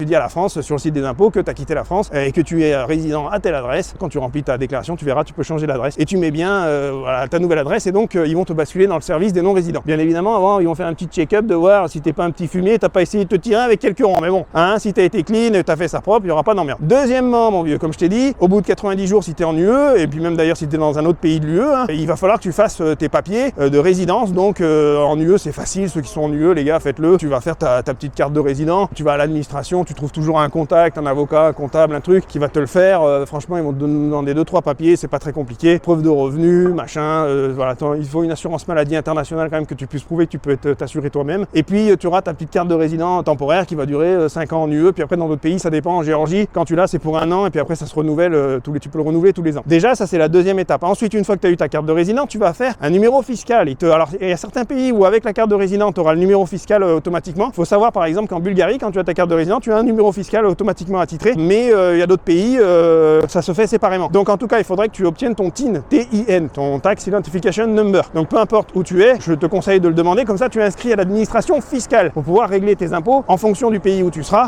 Tu dis à la France sur le site des impôts que tu as quitté la France et que tu es résident à telle adresse. Quand tu remplis ta déclaration, tu verras, tu peux changer d'adresse et tu mets bien voilà, ta nouvelle adresse et donc ils vont te basculer dans le service des non-résidents. Bien évidemment, avant, ils vont faire un petit check-up de voir si t'es pas un petit fumier, t'as pas essayé de te tirer avec quelques ronds. Mais bon, hein, si t'as été clean, t'as fait ça propre, il y aura pas d'emmerde. Deuxièmement, mon vieux, comme je t'ai dit, au bout de 90 jours, si t'es en UE, et puis même d'ailleurs si t'es dans un autre pays de l'UE, hein, il va falloir que tu fasses tes papiers de résidence. Donc en UE, c'est facile, ceux qui sont en UE, les gars, faites-le. Tu vas faire ta petite carte de résident, tu vas à l'administration, tu trouves toujours un contact, un avocat, un comptable, un truc qui va te le faire. Franchement, ils vont te demander 2-3 papiers, c'est pas très compliqué. Preuve de revenus, machin, voilà, il faut une assurance maladie internationale quand même que tu puisses prouver que tu peux t'assurer toi-même. Et puis tu auras ta petite carte de résident temporaire qui va durer 5 ans en UE, puis après dans d'autres pays, ça dépend. En Géorgie, quand tu l'as, c'est pour 1 an, et puis après ça se renouvelle, tu peux le renouveler tous les ans. Déjà, ça c'est la deuxième étape. Ensuite, une fois que tu as eu ta carte de résident, tu vas faire un numéro fiscal. Alors, il y a certains pays où avec la carte de résident, tu auras le numéro fiscal automatiquement. Il faut savoir par exemple qu'en Bulgarie, quand tu as ta carte de résident, tu as un numéro fiscal automatiquement attitré, mais il y a d'autres pays, ça se fait séparément. Donc en tout cas, il faudrait que tu obtiennes ton TIN, T-I-N, ton Tax Identification Number. Donc peu importe où tu es, je te conseille de le demander, comme ça tu es inscrit à l'administration fiscale pour pouvoir régler tes impôts en fonction du pays où tu seras.